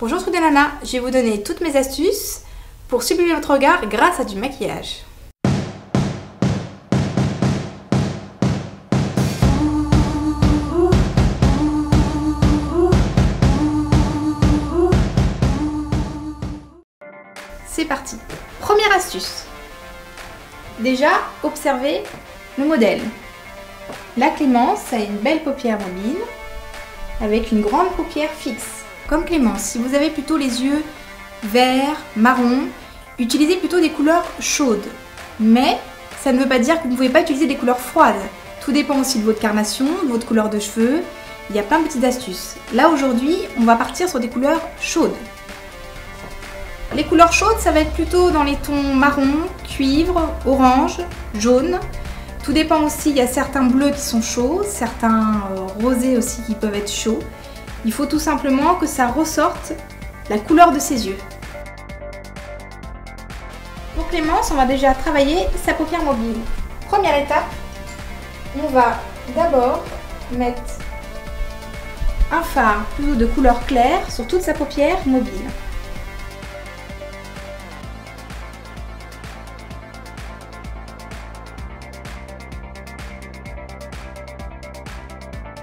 Bonjour Trou des Nanas, je vais vous donner toutes mes astuces pour sublimer votre regard grâce à du maquillage. C'est parti. Première astuce. Déjà, observez le modèle. La Clémence a une belle paupière mobile avec une grande paupière fixe. Comme Clémence, si vous avez plutôt les yeux verts, marron, utilisez plutôt des couleurs chaudes. Mais ça ne veut pas dire que vous ne pouvez pas utiliser des couleurs froides. Tout dépend aussi de votre carnation, de votre couleur de cheveux. Il y a plein de petites astuces. Là aujourd'hui, on va partir sur des couleurs chaudes. Les couleurs chaudes, ça va être plutôt dans les tons marron, cuivre, orange, jaune. Tout dépend aussi, il y a certains bleus qui sont chauds, certains rosés aussi qui peuvent être chauds. Il faut tout simplement que ça ressorte la couleur de ses yeux. Pour Clémence, on va déjà travailler sa paupière mobile. Première étape, on va d'abord mettre un fard plutôt de couleur claire sur toute sa paupière mobile.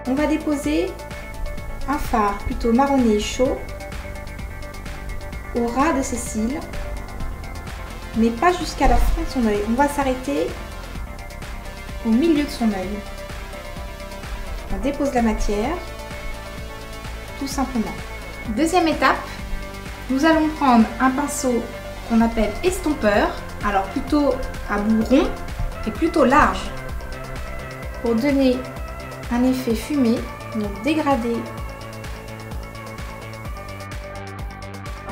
On va déposer un fard plutôt marronné chaud au ras de ses cils, mais pas jusqu'à la fin de son œil. On va s'arrêter au milieu de son œil. On dépose la matière, tout simplement. Deuxième étape, nous allons prendre un pinceau qu'on appelle estompeur, alors plutôt à bout rond et plutôt large, pour donner un effet fumé, donc dégradé.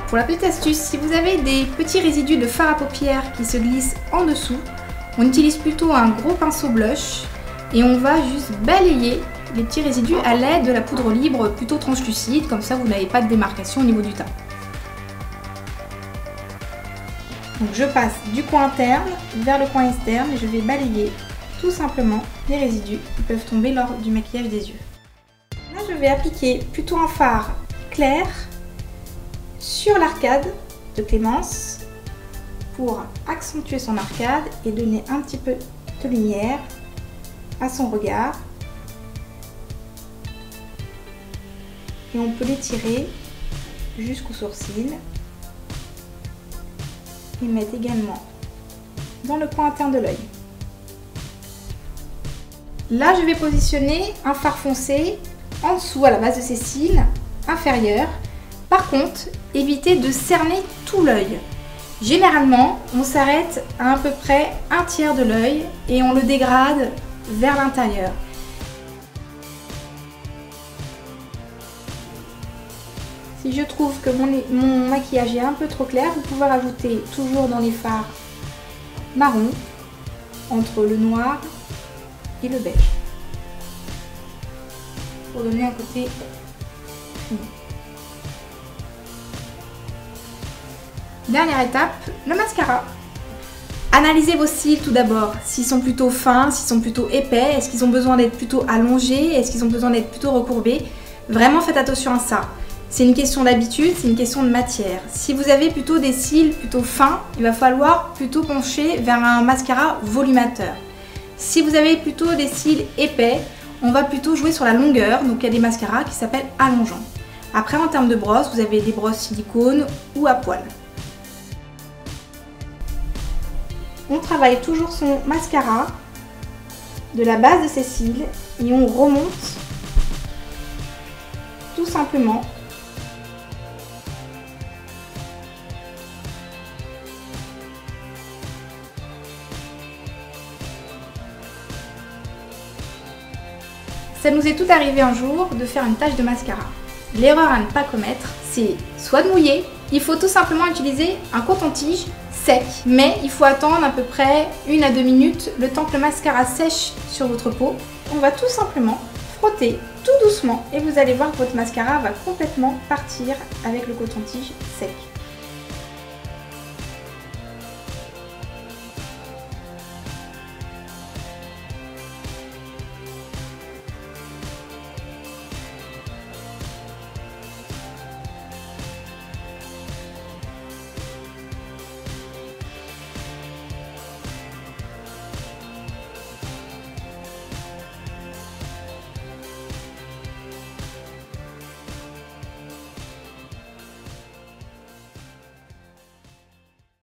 Pour la petite astuce, si vous avez des petits résidus de fard à paupières qui se glissent en dessous, on utilise plutôt un gros pinceau blush et on va juste balayer les petits résidus à l'aide de la poudre libre plutôt translucide, comme ça vous n'avez pas de démarcation au niveau du teint. Donc je passe du coin interne vers le coin externe et je vais balayer tout simplement les résidus qui peuvent tomber lors du maquillage des yeux. Là, je vais appliquer plutôt un fard clair sur l'arcade de Clémence pour accentuer son arcade et donner un petit peu de lumière à son regard. Et on peut l'étirer jusqu'au sourcil et mettre également dans le coin interne de l'œil. Là, je vais positionner un fard foncé en dessous à la base de ses cils inférieurs. Par contre, évitez de cerner tout l'œil. Généralement, on s'arrête à peu près un tiers de l'œil et on le dégrade vers l'intérieur. Si je trouve que mon maquillage est un peu trop clair, vous pouvez rajouter toujours dans les fards marron entre le noir et le beige pour donner un côté fumé. Dernière étape, le mascara. Analysez vos cils tout d'abord, s'ils sont plutôt fins, s'ils sont plutôt épais, est-ce qu'ils ont besoin d'être plutôt allongés, est-ce qu'ils ont besoin d'être plutôt recourbés. Vraiment faites attention à ça. C'est une question d'habitude, c'est une question de matière. Si vous avez plutôt des cils plutôt fins, il va falloir plutôt pencher vers un mascara volumateur. Si vous avez plutôt des cils épais, on va plutôt jouer sur la longueur, donc il y a des mascaras qui s'appellent allongeants. Après, en termes de brosses, vous avez des brosses silicone ou à poil. On travaille toujours son mascara de la base de ses cils et on remonte tout simplement . Ça nous est tout arrivé un jour de faire une tache de mascara. L'erreur à ne pas commettre, c'est soit de mouiller, il faut tout simplement utiliser un coton-tige sec, mais il faut attendre à peu près 1 à 2 minutes le temps que le mascara sèche sur votre peau. On va tout simplement frotter tout doucement et vous allez voir que votre mascara va complètement partir avec le coton-tige sec.